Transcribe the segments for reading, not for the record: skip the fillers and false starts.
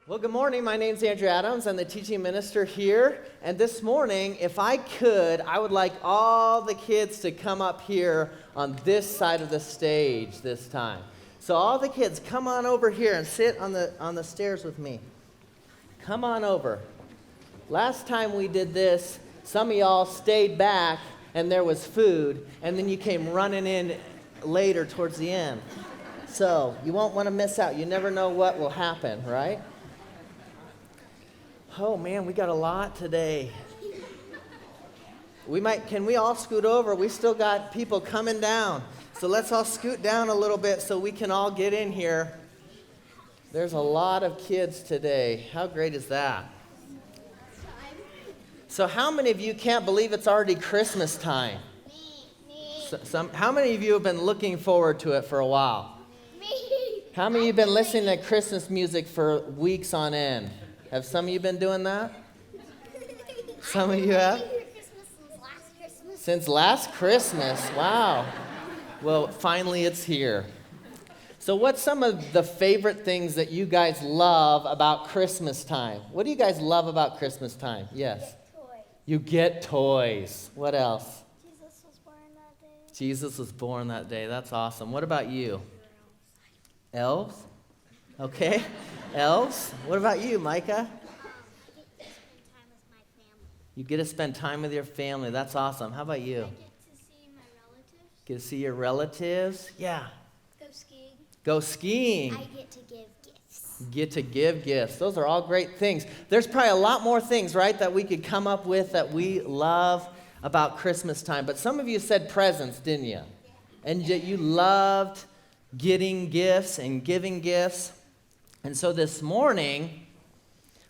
Well, good morning. My name's Andrew Adams. I'm the teaching minister here. And this morning, if I could, I would like all the kids to come up here on this side of the stage this time. So all the kids, come on over here and sit on the stairs with me. Come on over. Last time we did this, some of y'all stayed back and there was food, and then you came running in later towards the end. So you won't want to miss out. You never know what will happen, right? Oh man, we got a lot today. Can we all scoot over? We still got people coming down. So let's all scoot down a little bit so we can all get in here. There's a lot of kids today. How great is that? So how many of you can't believe it's already Christmas time? Me. How many of you have been looking forward to it for a while? Me. How many of you have been listening to Christmas music for weeks on end? Have some of you been doing that? Some of you have? Since last Christmas. Wow. Well, finally it's here. So what's some of the favorite things that you guys love about Christmas time? What do you guys love about Christmas time? Yes. Toys. You get toys. What else? Jesus was born that day. Jesus was born that day. That's awesome. What about you? Elves? Okay. Elves? What about you, Micah? You get to spend time with your family. That's awesome. How about you? I get to see my relatives. Get to see your relatives? Yeah. Go skiing. Go skiing. I get to give gifts. Get to give gifts. Those are all great things. There's probably a lot more things, right, that we could come up with that we love about Christmas time. But some of you said presents, didn't you? And yet you loved getting gifts and giving gifts. And so this morning,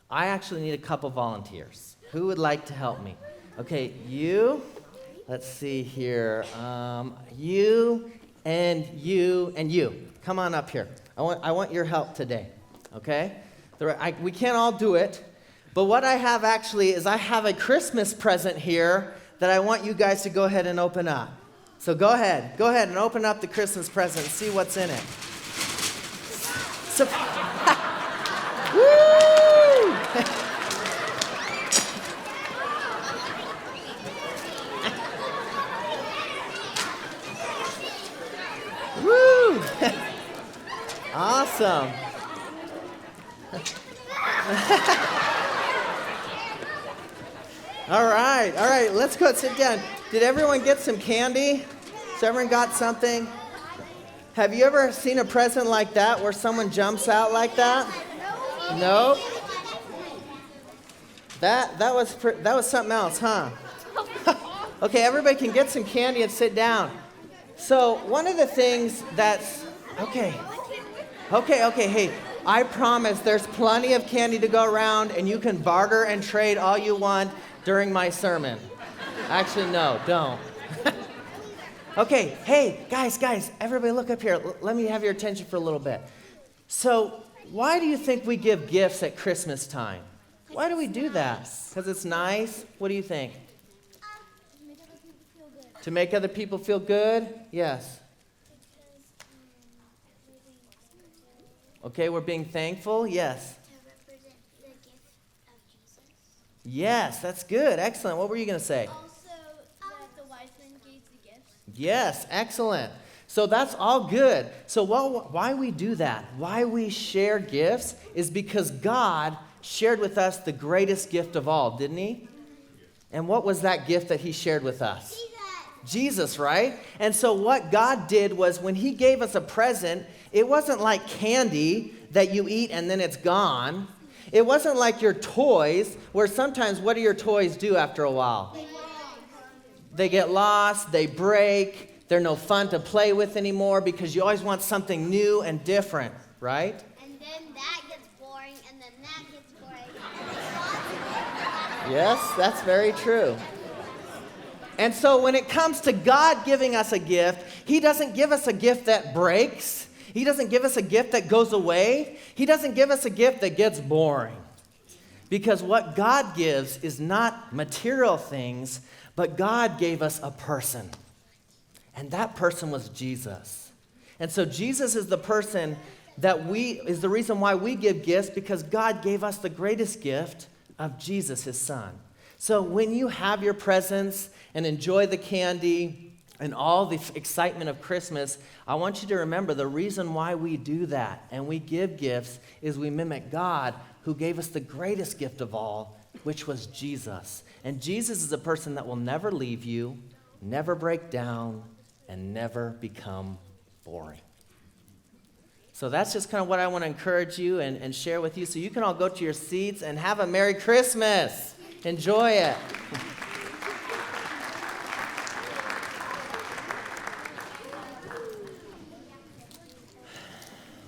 I actually need a couple volunteers. Who would like to help me? Okay, you. Let's see here. You and you and you. Come on up here. I want your help today. Okay? We can't all do it. But what I have actually is I have a Christmas present here that I want you guys to go ahead and open up. So go ahead and open up the Christmas present and see what's in it. Woo! Woo! Awesome. All right, let's go sit down. Did everyone get some candy? So everyone got something? Have you ever seen a present like that where someone jumps out like that? No? That was something else, huh? Okay, everybody can get some candy and sit down. So one of the things that's... Okay, hey, I promise there's plenty of candy to go around and you can barter and trade all you want during my sermon. Actually, no, don't. Okay, hey, guys, everybody look up here. Let me have your attention for a little bit. So, why do you think we give gifts at Christmas time? Why do we do that? Because it's nice? What do you think? To make other people feel good? Yes. Okay, we're being thankful? Yes. To represent the gift of Jesus. Yes, that's good. Excellent. What were you going to say? Also, that the wise men gave the gifts. Yes, excellent. So that's all good. So why we do that, why we share gifts, is because God shared with us the greatest gift of all, didn't he? And what was that gift that he shared with us? Jesus, right? And so what God did was when he gave us a present, it wasn't like candy that you eat and then it's gone. It wasn't like your toys, where sometimes what do your toys do after a while? They get lost, they break, they're no fun to play with anymore because you always want something new and different, right? And then that gets boring, and then that gets boring. Yes, that's very true. And so when it comes to God giving us a gift, he doesn't give us a gift that breaks. He doesn't give us a gift that goes away. He doesn't give us a gift that gets boring. Because what God gives is not material things, but God gave us a person. And that person was Jesus. And so Jesus is the person is the reason why we give gifts, because God gave us the greatest gift of Jesus, his son. So when you have your presents and enjoy the candy and all the excitement of Christmas, I want you to remember the reason why we do that and we give gifts is we mimic God, who gave us the greatest gift of all, which was Jesus. And Jesus is a person that will never leave you, never break down, and never become boring. So that's just kind of what I want to encourage you and share with you. So you can all go to your seats and have a Merry Christmas. Enjoy it.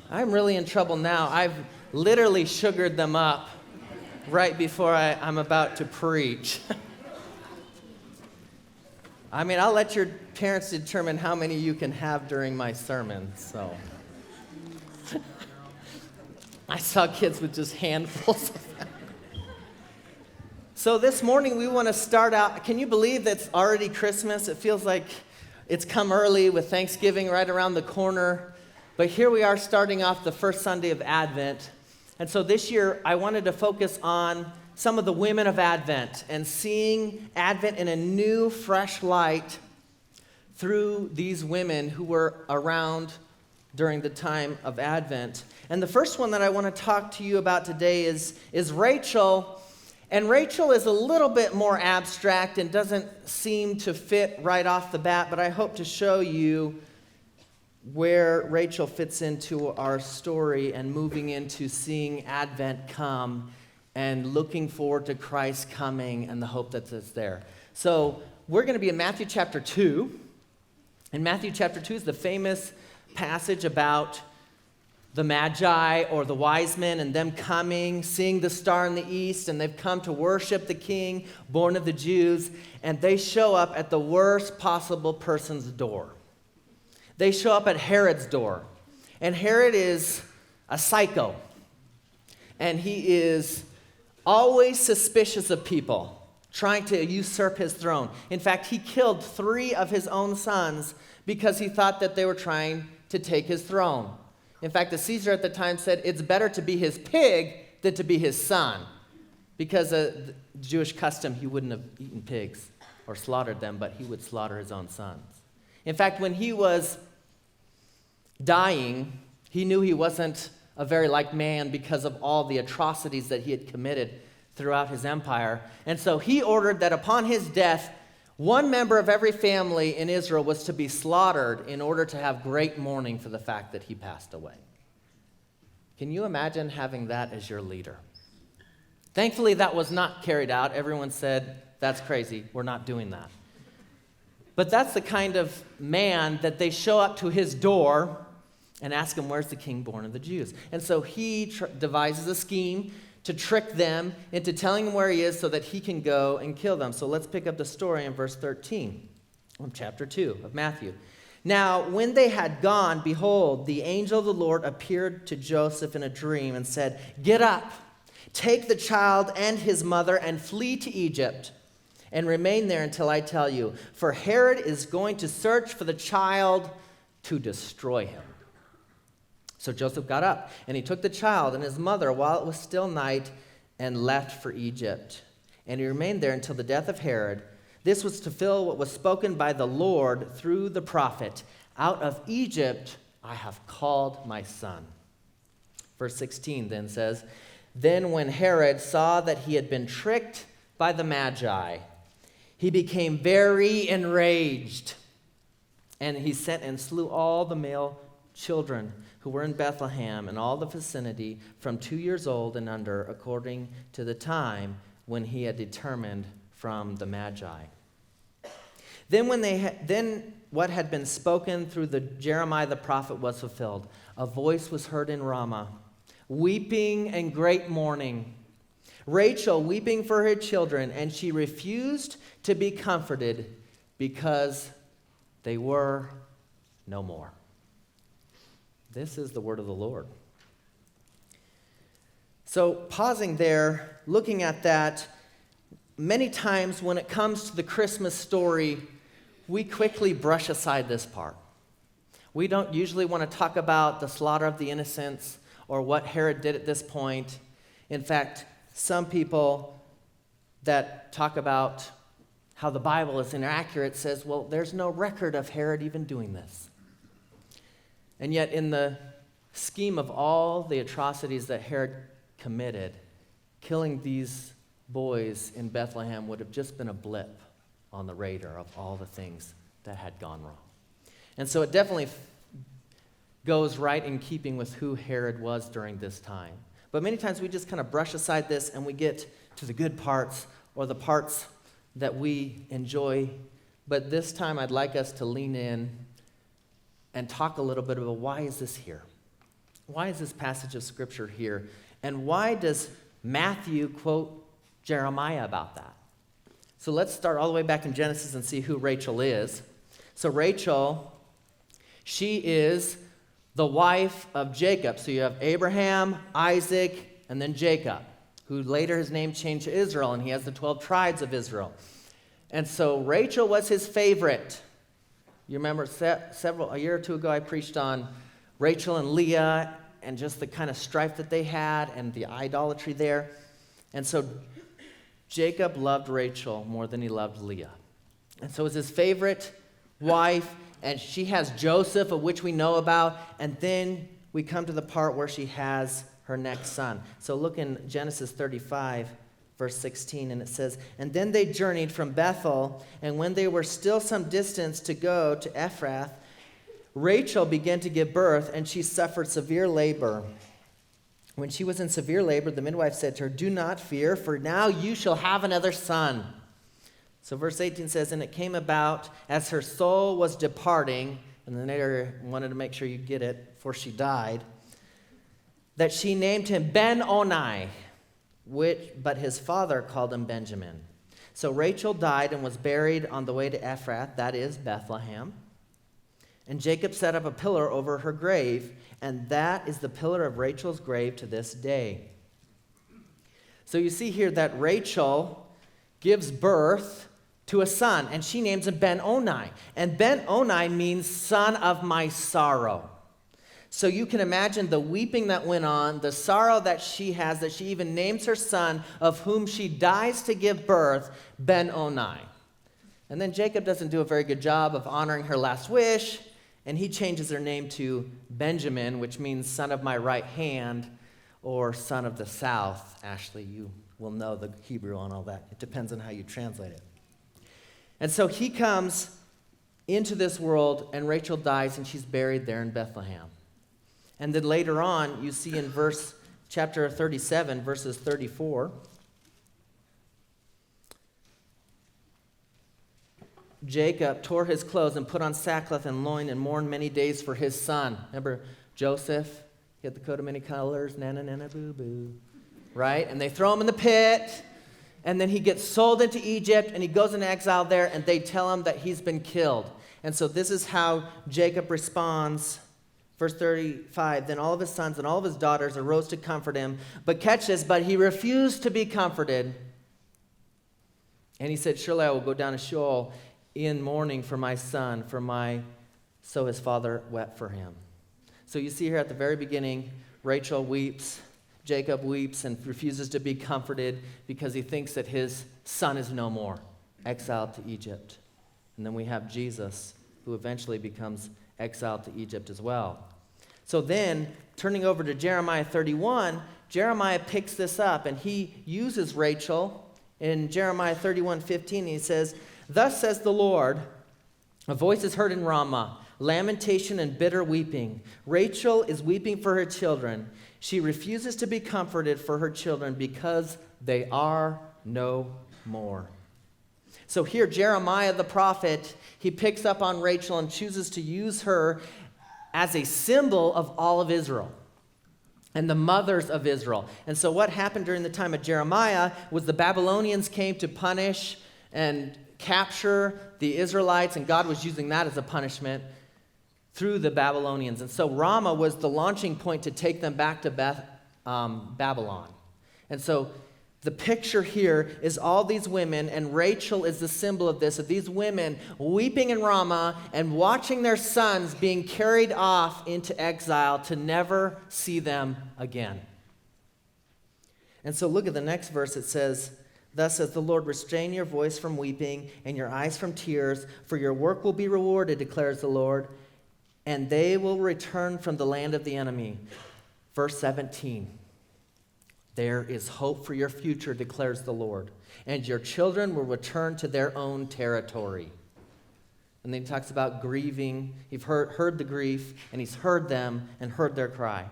I'm really in trouble now. I've literally sugared them up right before I'm about to preach. I mean, I'll let your parents determine how many you can have during my sermon, so. I saw kids with just handfuls of them. So this morning we want to start out. Can you believe that it's already Christmas? It feels like it's come early with Thanksgiving right around the corner. But here we are starting off the first Sunday of Advent. And so this year I wanted to focus on some of the women of Advent and seeing Advent in a new, fresh light through these women who were around during the time of Advent. And the first one that I want to talk to you about today is Rachel. And Rachel is a little bit more abstract and doesn't seem to fit right off the bat, but I hope to show you where Rachel fits into our story and moving into seeing Advent come and looking forward to Christ coming and the hope that's there. So we're going to be in Matthew chapter 2. And Matthew chapter 2 is the famous passage about the Magi or the wise men and them coming, seeing the star in the east, and they've come to worship the king, born of the Jews, and they show up at the worst possible person's door. They show up at Herod's door, and Herod is a psycho, and he is always suspicious of people, trying to usurp his throne. In fact, he killed 3 of his own sons because he thought that they were trying to take his throne. In fact, the Caesar at the time said it's better to be his pig than to be his son. Because of the Jewish custom, he wouldn't have eaten pigs or slaughtered them, but he would slaughter his own sons. In fact, when he was dying, he knew he wasn't a very liked man because of all the atrocities that he had committed throughout his empire. And so he ordered that upon his death, one member of every family in Israel was to be slaughtered in order to have great mourning for the fact that he passed away. Can you imagine having that as your leader? Thankfully, that was not carried out. Everyone said, that's crazy. We're not doing that. But that's the kind of man that they show up to his door and ask him, where's the king born of the Jews? And so he devises a scheme to trick them into telling him where he is so that he can go and kill them. So let's pick up the story in verse 13 of chapter 2 of Matthew. Now, when they had gone, behold, the angel of the Lord appeared to Joseph in a dream and said, "Get up, take the child and his mother and flee to Egypt and remain there until I tell you. For Herod is going to search for the child to destroy him." So Joseph got up, and he took the child and his mother while it was still night and left for Egypt. And he remained there until the death of Herod. This was to fulfill what was spoken by the Lord through the prophet. Out of Egypt I have called my son. Verse 16 then says, Then when Herod saw that he had been tricked by the Magi, he became very enraged. And he sent and slew all the male children who were in Bethlehem and all the vicinity from 2 years old and under, according to the time when he had determined from the Magi. Then what had been spoken through Jeremiah the prophet was fulfilled. A voice was heard in Ramah, weeping and great mourning. Rachel weeping for her children, and she refused to be comforted because they were no more. This is the word of the Lord. So pausing there, looking at that, many times when it comes to the Christmas story, we quickly brush aside this part. We don't usually want to talk about the slaughter of the innocents or what Herod did at this point. In fact, some people that talk about how the Bible is inaccurate says, well, there's no record of Herod even doing this. And yet, in the scheme of all the atrocities that Herod committed, killing these boys in Bethlehem would have just been a blip on the radar of all the things that had gone wrong. And so it definitely goes right in keeping with who Herod was during this time. But many times we just kind of brush aside this and we get to the good parts or the parts that we enjoy. But this time I'd like us to lean in and talk a little bit about why is this here? Why is this passage of Scripture here? And why does Matthew quote Jeremiah about that? So let's start all the way back in Genesis and see who Rachel is. So Rachel, she is the wife of Jacob. So you have Abraham, Isaac, and then Jacob, who later his name changed to Israel, and he has the 12 tribes of Israel. And so Rachel was his favorite. You remember a year or two ago I preached on Rachel and Leah and just the kind of strife that they had and the idolatry there. And so Jacob loved Rachel more than he loved Leah. And so it was his favorite wife, and she has Joseph, of which we know about, and then we come to the part where she has her next son. So look in Genesis 35, verse 16, and it says, "And then they journeyed from Bethel, and when they were still some distance to go to Ephrath, Rachel began to give birth, and she suffered severe labor. When she was in severe labor, the midwife said to her, 'Do not fear, for now you shall have another son.'" So verse 18 says, "And it came about as her soul was departing," and the narrator wanted to make sure you get it, for she died, "that she named him Ben-Oni, but his father called him Benjamin. So Rachel died and was buried on the way to Ephrath," that is Bethlehem. "And Jacob set up a pillar over her grave, and that is the pillar of Rachel's grave to this day." So you see here that Rachel gives birth to a son, and she names him Ben-Oni. And Ben-Oni means son of my sorrow. So you can imagine the weeping that went on, the sorrow that she has, that she even names her son, of whom she dies to give birth, Ben-Oni. And then Jacob doesn't do a very good job of honoring her last wish, and he changes her name to Benjamin, which means son of my right hand, or son of the south. Ashley, you will know the Hebrew on all that. It depends on how you translate it. And so he comes into this world, and Rachel dies, and she's buried there in Bethlehem. And then later on, you see in chapter 37, verses 34, Jacob tore his clothes and put on sackcloth and loin and mourned many days for his son. Remember Joseph? He had the coat of many colors, nana, nana, boo, boo. Right? And they throw him in the pit, and then he gets sold into Egypt, and he goes into exile there, and they tell him that he's been killed. And so this is how Jacob responds. Verse 35, "Then all of his sons and all of his daughters arose to comfort him. But catch this, but he refused to be comforted. And he said, 'Surely I will go down to Sheol in mourning for my son, so his father wept for him.'" So you see here at the very beginning, Rachel weeps, Jacob weeps and refuses to be comforted because he thinks that his son is no more, exiled to Egypt. And then we have Jesus, who eventually becomes exiled to Egypt as well. So then, turning over to Jeremiah 31, Jeremiah picks this up, and he uses Rachel in Jeremiah 31:15. He says, "Thus says the Lord, a voice is heard in Ramah, lamentation and bitter weeping. Rachel is weeping for her children. She refuses to be comforted for her children because they are no more." So here, Jeremiah the prophet, he picks up on Rachel and chooses to use her as a symbol of all of Israel and the mothers of Israel. And so what happened during the time of Jeremiah was the Babylonians came to punish and capture the Israelites, and God was using that as a punishment through the Babylonians. And so Ramah was the launching point to take them back to Babylon. And so The picture here is all these women, and Rachel is the symbol of this, of these women weeping in Ramah and watching their sons being carried off into exile to never see them again. And so look at the next verse. It says, "Thus says the Lord, restrain your voice from weeping and your eyes from tears, for your work will be rewarded, declares the Lord, and they will return from the land of the enemy." Verse 17. "There is hope for your future, declares the Lord, and your children will return to their own territory." And then he talks about grieving. He's heard the grief, and he's heard them and heard their cry.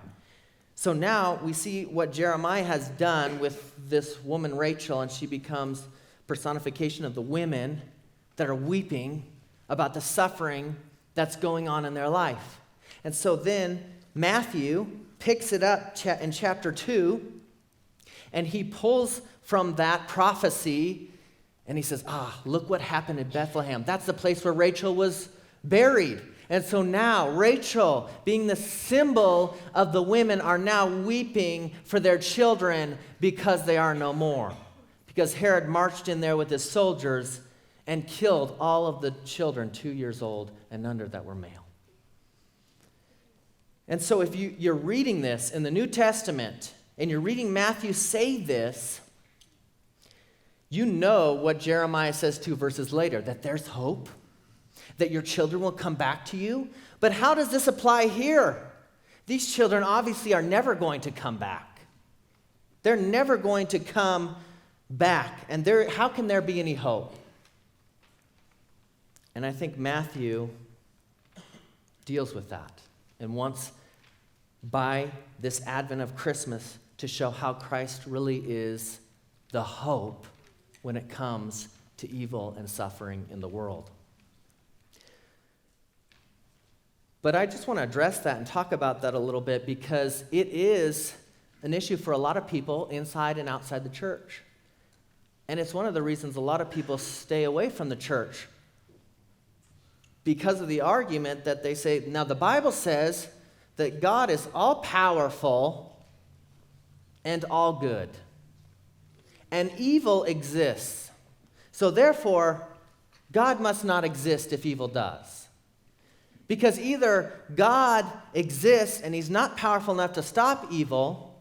So now we see what Jeremiah has done with this woman Rachel, and she becomes personification of the women that are weeping about the suffering that's going on in their life. And so then Matthew picks it up in chapter 2, and he pulls from that prophecy, and he says, look what happened in Bethlehem. That's the place where Rachel was buried. And so now Rachel, being the symbol of the women, are now weeping for their children because they are no more. Because Herod marched in there with his soldiers and killed all of the children 2 years old and under that were male. And so if you're reading this in the New Testament, and you're reading Matthew say this, you know what Jeremiah says 2 verses later, that there's hope, that your children will come back to you. But how does this apply here? These children obviously are never going to come back. They're never going to come back. And how can there be any hope? And I think Matthew deals with that and wants, by this advent of Christmas, to show how Christ really is the hope when it comes to evil and suffering in the world. But I just want to address that and talk about that a little bit, because it is an issue for a lot of people inside and outside the church. And it's one of the reasons a lot of people stay away from the church, because of the argument that they say, now the Bible says that God is all-powerful and all good, and evil exists. So therefore, God must not exist if evil does. Because either God exists and he's not powerful enough to stop evil,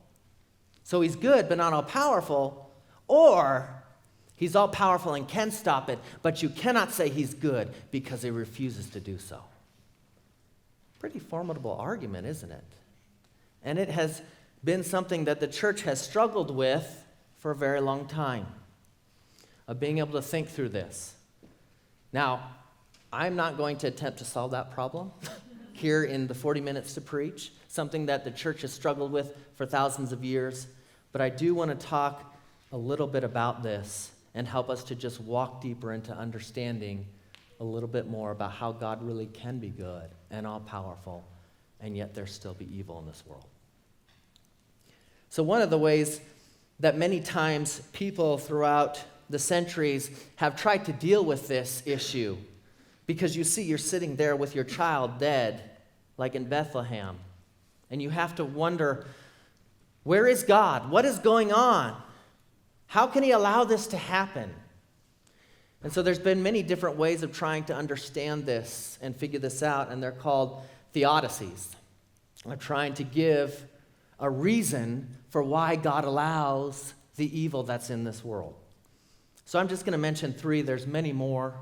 so he's good but not all-powerful, or he's all-powerful and can stop it, but you cannot say he's good because he refuses to do so. Pretty formidable argument, isn't it? And it has been something that the church has struggled with for a very long time, of being able to think through this. Now, I'm not going to attempt to solve that problem here in the 40 minutes to preach, something that the church has struggled with for thousands of years, but I do want to talk a little bit about this and help us to just walk deeper into understanding a little bit more about how God really can be good and all-powerful, and yet there still be evil in this world. So one of the ways that many times people throughout the centuries have tried to deal with this issue, because you see you're sitting there with your child dead, like in Bethlehem, and you have to wonder, where is God? What is going on? How can he allow this to happen? And so there's been many different ways of trying to understand this and figure this out, and they're called theodicies. They're trying to give a reason for why God allows the evil that's in this world. So I'm just going to mention 3. There's many more,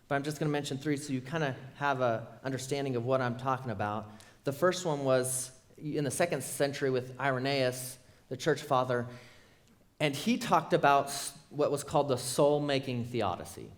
but I'm just going to mention 3 so you kind of have an understanding of what I'm talking about. The first one was in the 2nd century with Irenaeus, the church father, and he talked about what was called the soul-making theodicy.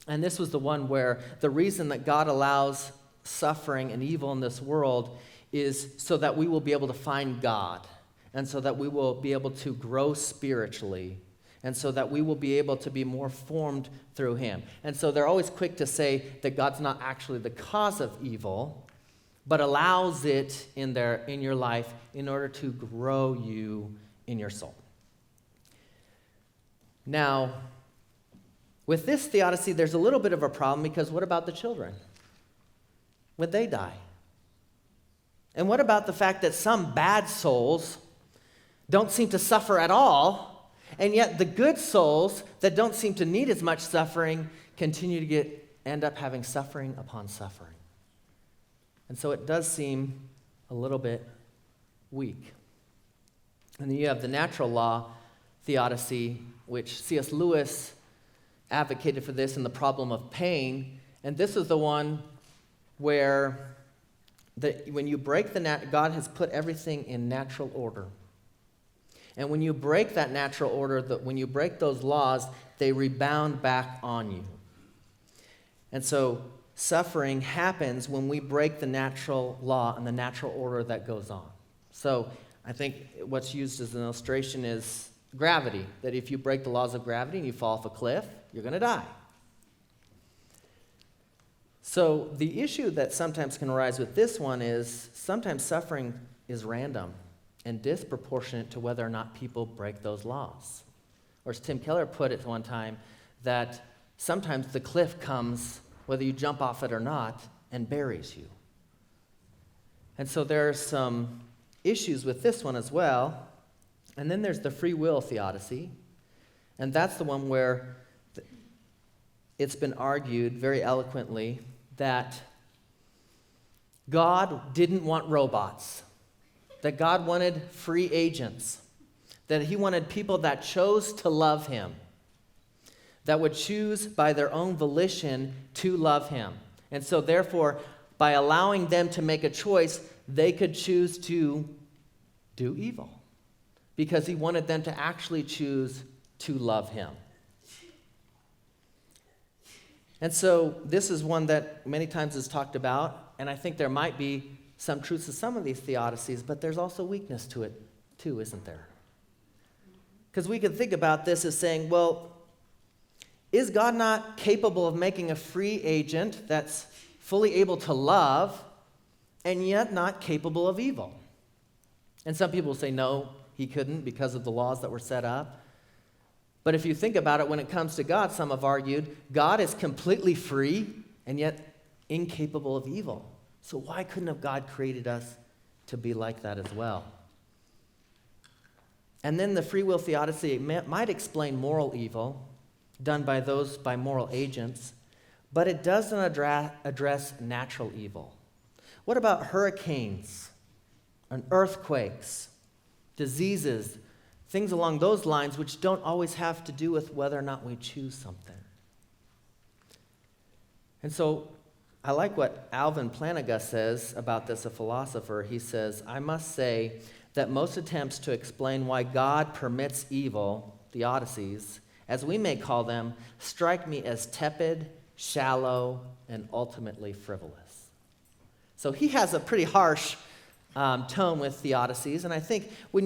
And this was the one where the reason that God allows suffering and evil in this world is so that we will be able to find God, and so that we will be able to grow spiritually, and so that we will be able to be more formed through him. And so they're always quick to say that God's not actually the cause of evil, but allows it in your life in order to grow you in your soul. Now, with this theodicy, there's a little bit of a problem, because what about the children? Would they die? And what about the fact that some bad souls don't seem to suffer at all, And yet the good souls that don't seem to need as much suffering continue to end up having suffering upon suffering. And so it does seem a little bit weak. And then you have the natural law theodicy, which C.S. Lewis advocated for this in The Problem of Pain. And this is the one where when you break God has put everything in natural order. And when you break that natural order, when you break those laws, they rebound back on you. And so suffering happens when we break the natural law and the natural order that goes on. So I think what's used as an illustration is gravity, that if you break the laws of gravity and you fall off a cliff, you're going to die. So the issue that sometimes can arise with this one is sometimes suffering is random and disproportionate to whether or not people break those laws. Or as Tim Keller put it one time, that sometimes the cliff comes, whether you jump off it or not, and buries you. And so there are some issues with this one as well. And then there's the free will theodicy. And that's the one where it's been argued very eloquently that God didn't want robots, that God wanted free agents, that he wanted people that chose to love him, that would choose by their own volition to love him. And so therefore, by allowing them to make a choice, they could choose to do evil, because he wanted them to actually choose to love him. And so this is one that many times is talked about, and I think there might be some truth to some of these theodicies, but there's also weakness to it too, isn't there? Because we could think about this as saying, well, is God not capable of making a free agent that's fully able to love and yet not capable of evil? And some people say, no, he couldn't because of the laws that were set up. But if you think about it, when it comes to God, some have argued, God is completely free and yet incapable of evil. So why couldn't have God created us to be like that as well? And then the free will theodicy might explain moral evil done by moral agents, but it doesn't address natural evil. What about hurricanes and earthquakes, diseases, things along those lines which don't always have to do with whether or not we choose something? And so I like what Alvin Plantinga says about this, a philosopher. He says, I must say that most attempts to explain why God permits evil, theodicies, as we may call them, strike me as tepid, shallow, and ultimately frivolous. So he has a pretty harsh tone with theodicies, and I think when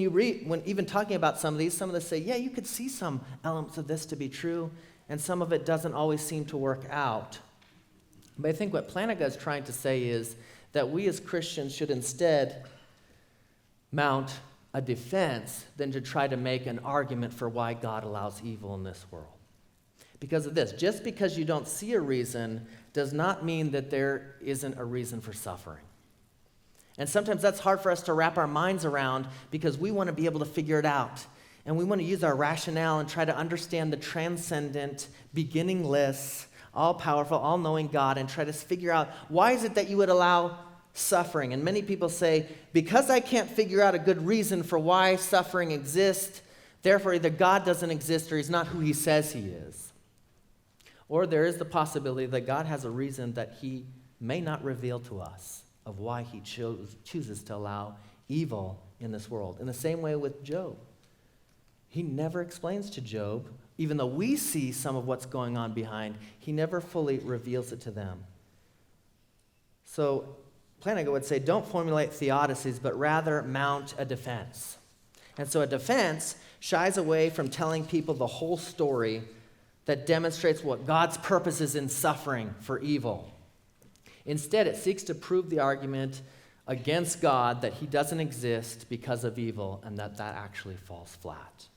even talking about some of these, some of them say, yeah, you could see some elements of this to be true, and some of it doesn't always seem to work out. But I think what Plantinga is trying to say is that we as Christians should instead mount a defense than to try to make an argument for why God allows evil in this world. Because of this, just because you don't see a reason does not mean that there isn't a reason for suffering. And sometimes that's hard for us to wrap our minds around because we want to be able to figure it out. And we want to use our rationale and try to understand the transcendent, beginningless, all-powerful, all-knowing God and try to figure out why is it that you would allow suffering. And many people say, because I can't figure out a good reason for why suffering exists, therefore either God doesn't exist or he's not who he says he is. Or there is the possibility that God has a reason that he may not reveal to us of why he chooses to allow evil in this world. In the same way with Job. He never explains to Job, even though we see some of what's going on behind, he never fully reveals it to them. So Plantinga would say, don't formulate theodicies, but rather mount a defense. And so a defense shies away from telling people the whole story that demonstrates what God's purpose is in suffering for evil. Instead, it seeks to prove the argument against God that he doesn't exist because of evil and that actually falls flat.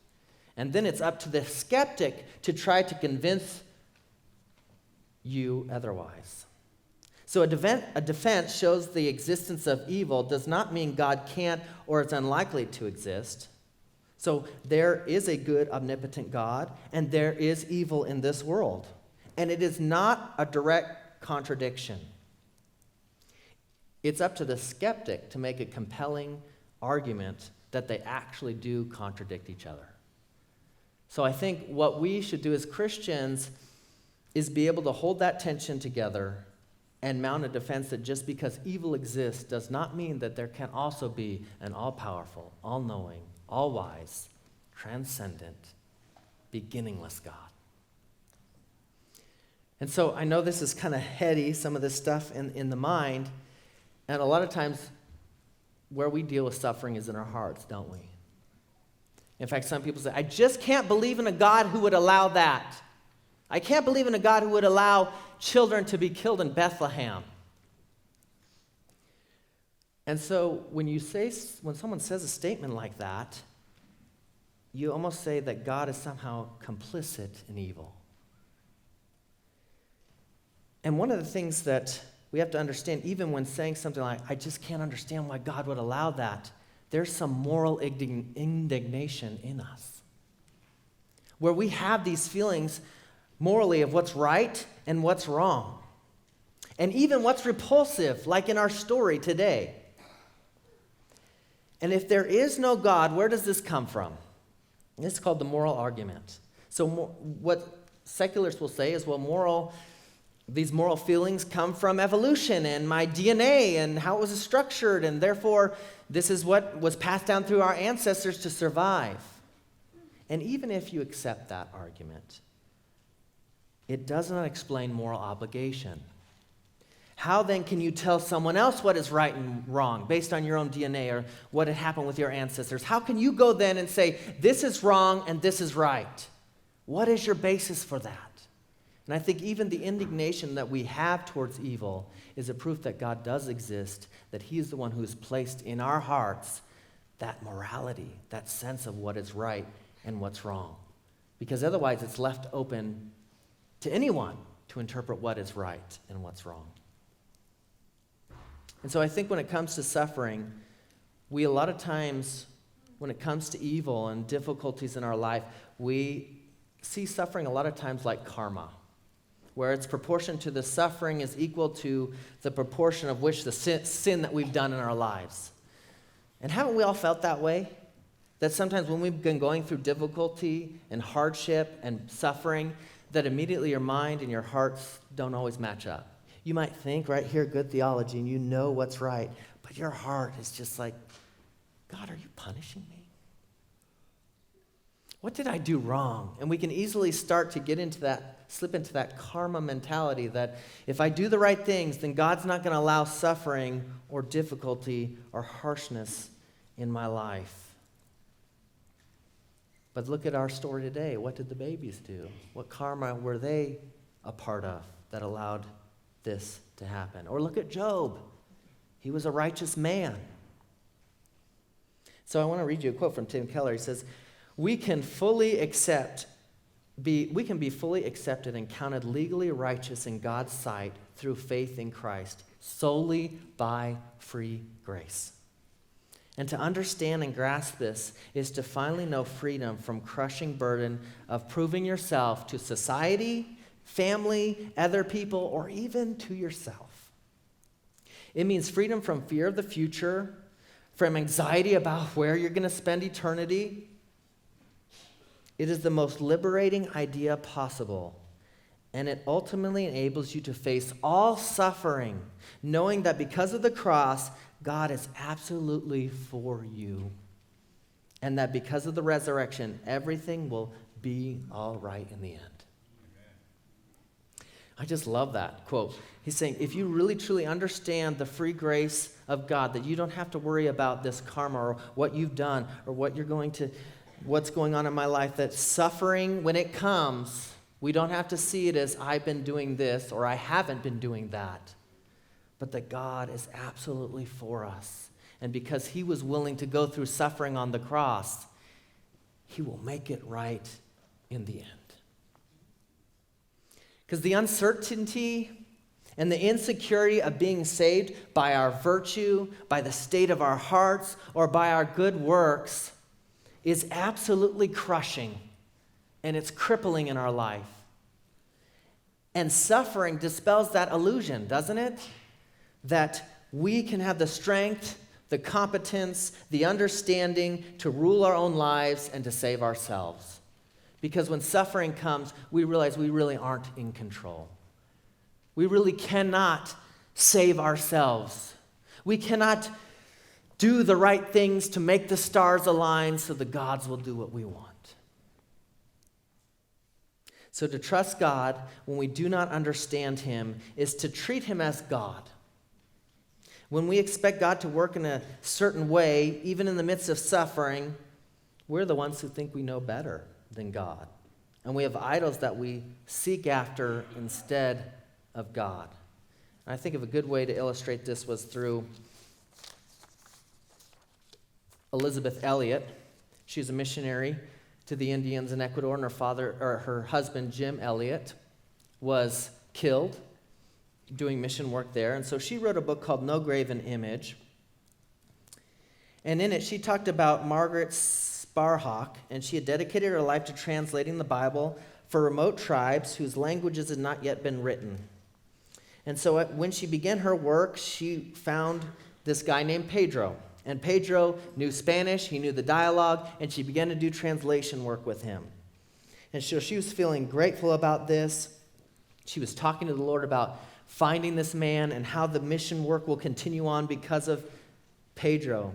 And then it's up to the skeptic to try to convince you otherwise. So a defense shows the existence of evil does not mean God can't or is unlikely to exist. So there is a good, omnipotent God, and there is evil in this world. And it is not a direct contradiction. It's up to the skeptic to make a compelling argument that they actually do contradict each other. So I think what we should do as Christians is be able to hold that tension together and mount a defense that just because evil exists does not mean that there can also be an all-powerful, all-knowing, all-wise, transcendent, beginningless God. And so I know this is kind of heady, some of this stuff in the mind, and a lot of times where we deal with suffering is in our hearts, don't we? In fact, some people say, I just can't believe in a God who would allow that. I can't believe in a God who would allow children to be killed in Bethlehem. And so when someone says a statement like that, you almost say that God is somehow complicit in evil. And one of the things that we have to understand, even when saying something like, I just can't understand why God would allow that, there's some moral indignation in us, where we have these feelings morally of what's right and what's wrong, and even what's repulsive, like in our story today. And if there is no God, where does this come from? This is called the moral argument. So what secularists will say is, well, these moral feelings come from evolution and my DNA and how it was structured, and therefore this is what was passed down through our ancestors to survive. And even if you accept that argument, it does not explain moral obligation. How then can you tell someone else what is right and wrong based on your own DNA or what had happened with your ancestors? How can you go then and say, this is wrong and this is right? What is your basis for that? And I think even the indignation that we have towards evil is a proof that God does exist, that He is the one who has placed in our hearts that morality, that sense of what is right and what's wrong. Because otherwise it's left open to anyone to interpret what is right and what's wrong. And so I think when it comes to suffering, we a lot of times, when it comes to evil and difficulties in our life, we see suffering a lot of times like karma, where its proportion to the suffering is equal to the proportion of which the sin that we've done in our lives. And haven't we all felt that way? That sometimes when we've been going through difficulty and hardship and suffering, that immediately your mind and your hearts don't always match up. You might think right here, good theology, and you know what's right, but your heart is just like, God, are you punishing me? What did I do wrong? And we can easily start to slip into that karma mentality that if I do the right things, then God's not going to allow suffering or difficulty or harshness in my life. But look at our story today. What did the babies do? What karma were they a part of that allowed this to happen? Or look at Job. He was a righteous man. So I want to read you a quote from Tim Keller. He says, we can be fully accepted and counted legally righteous in God's sight through faith in Christ, solely by free grace. And to understand and grasp this is to finally know freedom from crushing burden of proving yourself to society, family, other people, or even to yourself. It means freedom from fear of the future, from anxiety about where you're going to spend eternity. It is the most liberating idea possible, and it ultimately enables you to face all suffering, knowing that because of the cross, God is absolutely for you, and that because of the resurrection, everything will be all right in the end. I just love that quote. He's saying, if you really truly understand the free grace of God, that you don't have to worry about this karma or what you've done or what's going on in my life, that suffering, when it comes, we don't have to see it as I've been doing this or I haven't been doing that, but that God is absolutely for us. And because He was willing to go through suffering on the cross, He will make it right in the end. Because the uncertainty and the insecurity of being saved by our virtue, by the state of our hearts, or by our good works is absolutely crushing, and it's crippling in our life. And suffering dispels that illusion, doesn't it? That we can have the strength, the competence, the understanding to rule our own lives and to save ourselves. Because when suffering comes, we realize we really aren't in control. We really cannot save ourselves. We cannot do the right things to make the stars align so the gods will do what we want. So to trust God when we do not understand him is to treat him as God. When we expect God to work in a certain way, even in the midst of suffering, we're the ones who think we know better than God. And we have idols that we seek after instead of God. And I think of a good way to illustrate this was through Elisabeth Elliot. She's a missionary to the Indians in Ecuador, and her husband, Jim Elliot, was killed doing mission work there. And so she wrote a book called No Graven Image. And in it, she talked about Margaret Sparhawk, and she had dedicated her life to translating the Bible for remote tribes whose languages had not yet been written. And so when she began her work, she found this guy named Pedro. And Pedro knew Spanish, he knew the dialogue, and she began to do translation work with him. And so she was feeling grateful about this. She was talking to the Lord about finding this man and how the mission work will continue on because of Pedro.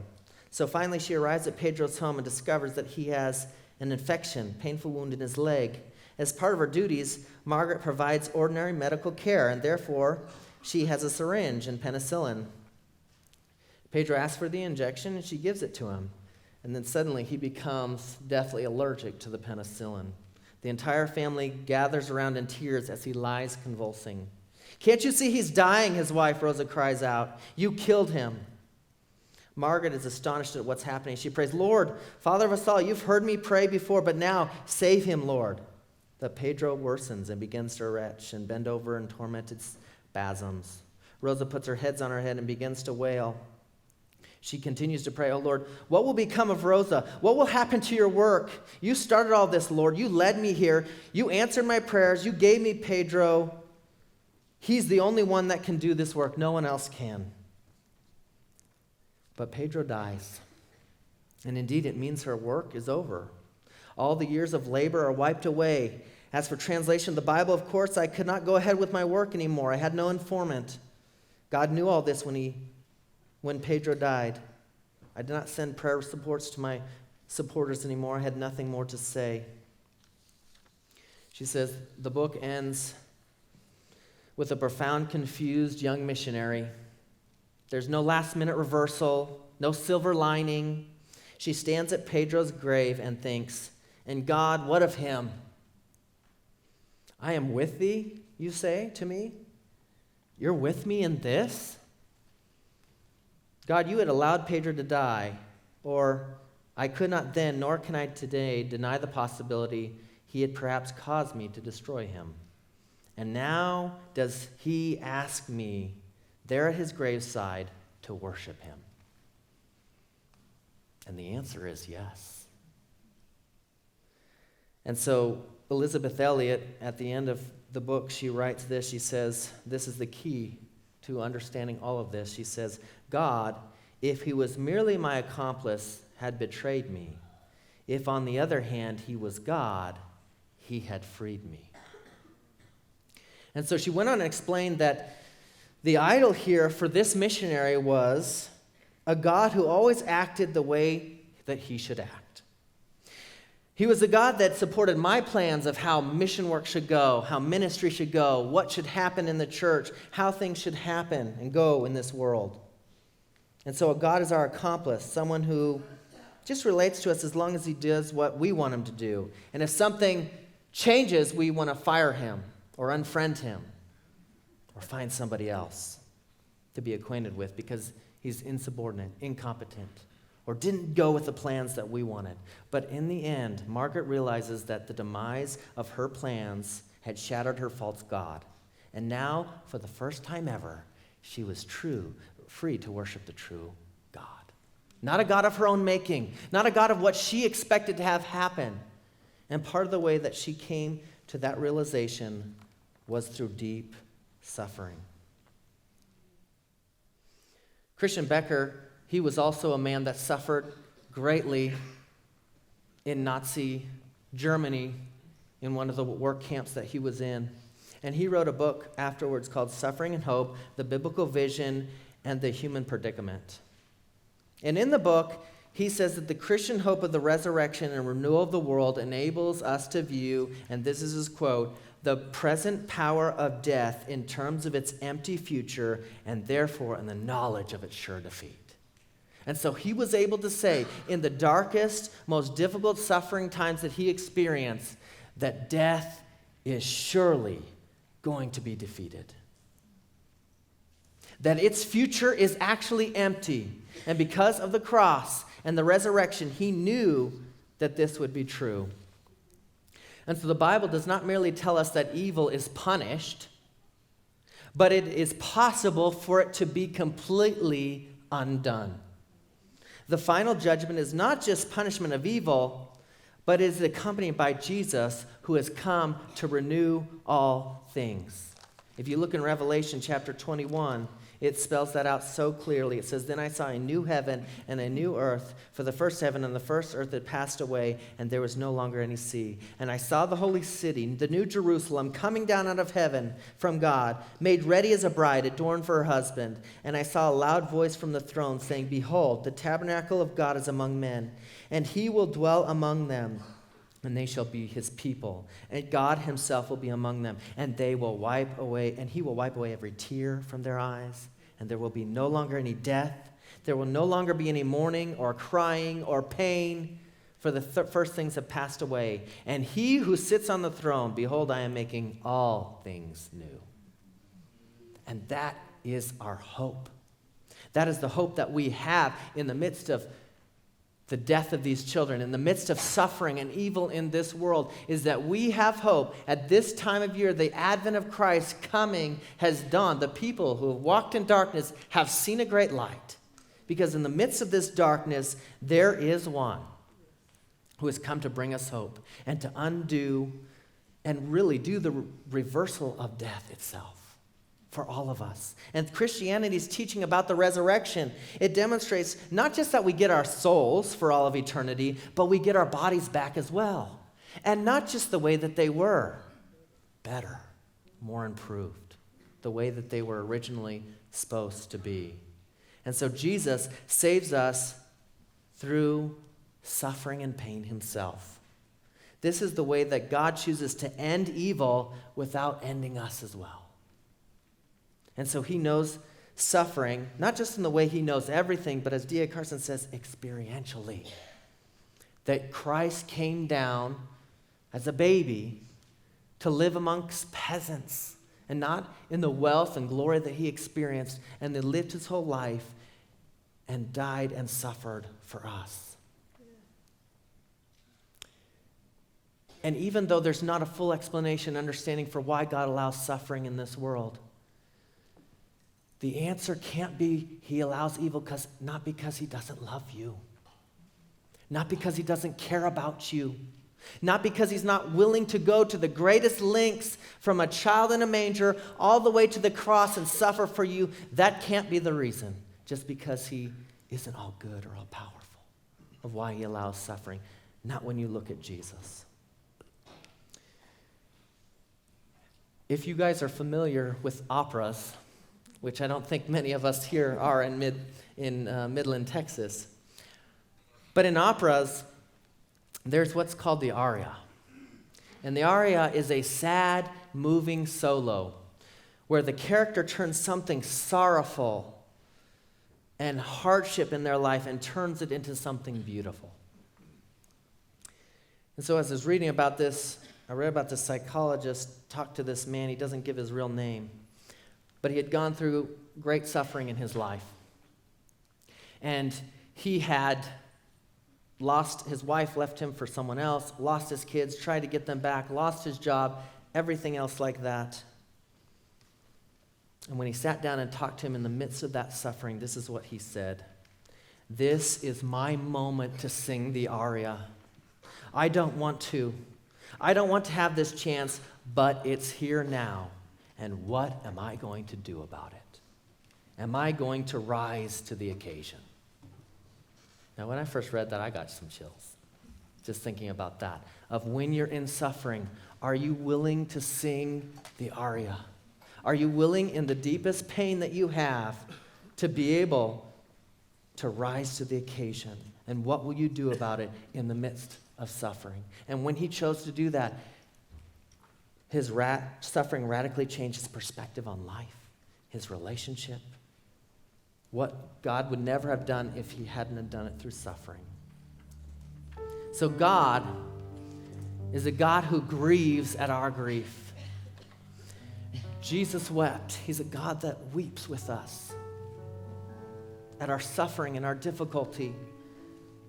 So finally she arrives at Pedro's home and discovers that he has an infection, painful wound in his leg. As part of her duties, Margaret provides ordinary medical care, and therefore she has a syringe and penicillin. Pedro asks for the injection, and she gives it to him. And then suddenly he becomes deathly allergic to the penicillin. The entire family gathers around in tears as he lies convulsing. "Can't you see he's dying?" his wife Rosa cries out. "You killed him." Margaret is astonished at what's happening. She prays, "Lord, Father of us all, you've heard me pray before, but now save him, Lord." But Pedro worsens and begins to retch and bend over in tormented spasms. Rosa puts her head on her head and begins to wail. She continues to pray, "Oh Lord, what will become of Rosa? What will happen to your work? You started all this, Lord. You led me here. You answered my prayers. You gave me Pedro. He's the only one that can do this work. No one else can." But Pedro dies. And indeed, it means her work is over. All the years of labor are wiped away. As for translation of the Bible, of course, I could not go ahead with my work anymore. I had no informant. God knew all this when Pedro died. I did not send prayer supports to my supporters anymore. I had nothing more to say. She says the book ends with a profound, confused young missionary. There's no last-minute reversal, no silver lining. She stands at Pedro's grave and thinks, "And God, what of him? I am with thee, you say to me? You're with me in this? God, you had allowed Pedro to die, or I could not then, nor can I today, deny the possibility he had perhaps caused me to destroy him. And now does he ask me, there at his graveside, to worship him?" And the answer is yes. And so Elisabeth Elliot, at the end of the book, she writes this. She says, this is the key to understanding all of this. She says, "God, if he was merely my accomplice, had betrayed me. If, on the other hand, he was God, he had freed me." And so she went on and explained that the idol here for this missionary was a God who always acted the way that he should act. He was a God that supported my plans of how mission work should go, how ministry should go, what should happen in the church, how things should happen and go in this world. And so God is our accomplice, someone who just relates to us as long as he does what we want him to do. And if something changes, we want to fire him or unfriend him or find somebody else to be acquainted with because he's insubordinate, incompetent, or didn't go with the plans that we wanted. But in the end, Margaret realizes that the demise of her plans had shattered her false god. And now, for the first time ever, she was free to worship the true God. not a God of her own making, not a God of what she expected to have happen. And part of the way that she came to that realization was through deep suffering. Christian Becker, he was also a man that suffered greatly in Nazi Germany in one of the work camps that he was in. And he wrote a book afterwards called Suffering and Hope, The Biblical Vision and the Human Predicament. And in the book, he says that the Christian hope of the resurrection and renewal of the world enables us to view, and this is his quote, the present power of death in terms of its empty future and therefore in the knowledge of its sure defeat. And so he was able to say, in the darkest, most difficult suffering times that he experienced, that death is surely going to be defeated. That its future is actually empty. And because of the cross and the resurrection, he knew that this would be true. And so the Bible does not merely tell us that evil is punished, but it is possible for it to be completely undone. The final judgment is not just punishment of evil, but is accompanied by Jesus, who has come to renew all things. If you look in Revelation chapter 21, it spells that out so clearly. It says, "Then I saw a new heaven and a new earth, for the first heaven and the first earth had passed away, and there was no longer any sea. And I saw the holy city, the new Jerusalem, coming down out of heaven from God, made ready as a bride, adorned for her husband. And I saw a loud voice from the throne saying, 'Behold, the tabernacle of God is among men, and he will dwell among them. And they shall be his people. And God himself will be among them. And he will wipe away every tear from their eyes. And there will be no longer any death. There will no longer be any mourning or crying or pain, for the first things have passed away. And he who sits on the throne, behold, I am making all things new.'" And that is our hope. That is the hope that we have in the midst of the death of these children, in the midst of suffering and evil in this world, is that we have hope. At this time of year, the advent of Christ coming has dawned. The people who have walked in darkness have seen a great light. Because in the midst of this darkness, there is one who has come to bring us hope and to undo and really do the reversal of death itself for all of us. And Christianity's teaching about the resurrection, it demonstrates not just that we get our souls for all of eternity, but we get our bodies back as well. And not just the way that they were, better, more improved, the way that they were originally supposed to be. And so Jesus saves us through suffering and pain himself. This is the way that God chooses to end evil without ending us as well. And so he knows suffering, not just in the way he knows everything, but as D.A. Carson says, experientially. That Christ came down as a baby to live amongst peasants and not in the wealth and glory that he experienced, and then lived his whole life and died and suffered for us. And even though there's not a full explanation, understanding for why God allows suffering in this world, the answer can't be he allows evil not because he doesn't love you, not because he doesn't care about you, not because he's not willing to go to the greatest lengths from a child in a manger all the way to the cross and suffer for you. That can't be the reason, just because he isn't all good or all powerful, of why he allows suffering. Not when you look at Jesus. If you guys are familiar with operas, which I don't think many of us here are in Midland, Texas. But in operas, there's what's called the aria. And the aria is a sad, moving solo where the character turns something sorrowful and hardship in their life and turns it into something beautiful. And so as I was reading about this, I read about this psychologist talk to this man. He doesn't give his real name. But he had gone through great suffering in his life. And he had lost his wife, left him for someone else, lost his kids, tried to get them back, lost his job, everything else like that. And when he sat down and talked to him in the midst of that suffering, this is what he said. this is my moment to sing the aria. I don't want to have this chance, but it's here now. And what am I going to do about it? Am I going to rise to the occasion? Now, when I first read that, I got some chills. Just thinking about that. Of when you're in suffering, are you willing to sing the aria? Are you willing in the deepest pain that you have to be able to rise to the occasion? And what will you do about it in the midst of suffering? And when he chose to do that, his suffering radically changed his perspective on life, his relationship, what God would never have done if he hadn't have done it through suffering. So God is a God who grieves at our grief. Jesus wept. He's a God that weeps with us at our suffering and our difficulty.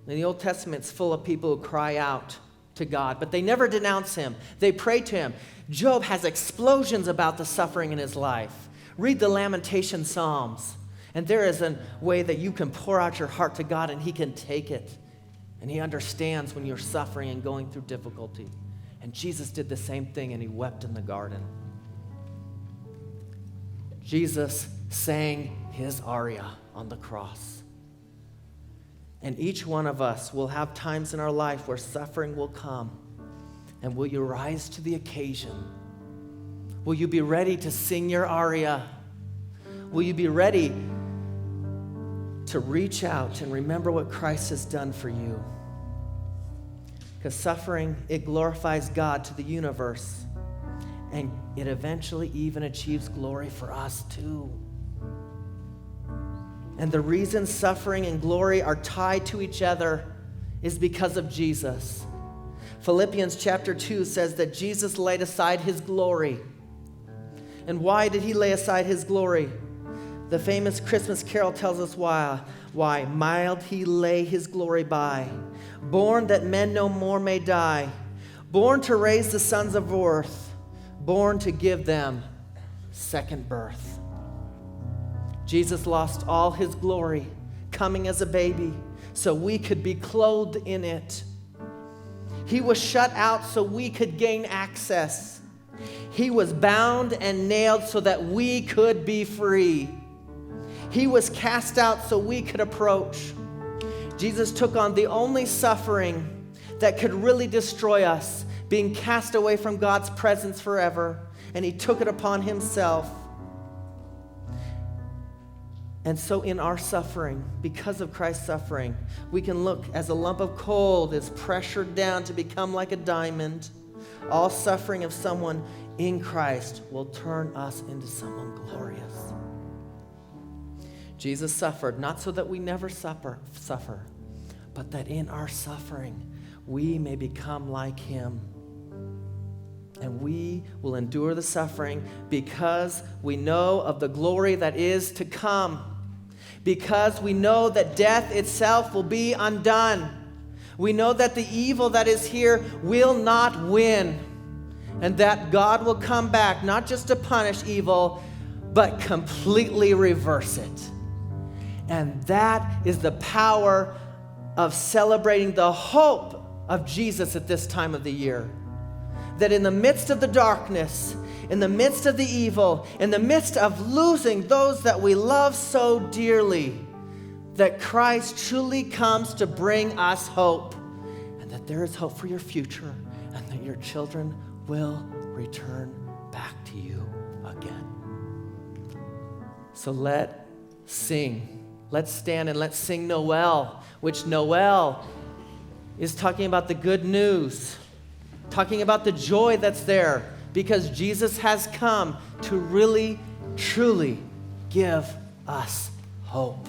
In the Old Testament, it's full of people who cry out to God, but they never denounce him. They pray to him. Job has explosions about the suffering in his life. Read the Lamentation Psalms, and there is a way that you can pour out your heart to God, and he can take it. And he understands when you're suffering and going through difficulty. And Jesus did the same thing, and he wept in the garden. Jesus sang his aria on the cross. And each one of us will have times in our life where suffering will come. And will you rise to the occasion? Will you be ready to sing your aria? Will you be ready to reach out and remember what Christ has done for you? Because suffering, it glorifies God to the universe. And it eventually even achieves glory for us too. And the reason suffering and glory are tied to each other is because of Jesus. Philippians chapter 2 says that Jesus laid aside his glory. And why did he lay aside his glory? The famous Christmas carol tells us why. Why? Mild he lay his glory by, born that men no more may die, born to raise the sons of earth, born to give them second birth. Jesus lost all his glory coming as a baby so we could be clothed in it. He was shut out so we could gain access. He was bound and nailed so that we could be free. He was cast out so we could approach. Jesus took on the only suffering that could really destroy us, being cast away from God's presence forever, and he took it upon himself. And so in our suffering, because of Christ's suffering, we can look as a lump of coal is pressured down to become like a diamond. All suffering of someone in Christ will turn us into someone glorious. Jesus suffered not so that we never suffer, but that in our suffering we may become like him. And we will endure the suffering because we know of the glory that is to come. Because we know that death itself will be undone. We know that the evil that is here will not win. And that God will come back not just to punish evil, but completely reverse it. And that is the power of celebrating the hope of Jesus at this time of the year. That in the midst of the darkness, in the midst of the evil, in the midst of losing those that we love so dearly, that Christ truly comes to bring us hope, and that there is hope for your future, and that your children will return back to you again. So let's stand and let's sing Noel, which Noel is talking about the good news, talking about the joy that's there, because Jesus has come to really, truly give us hope.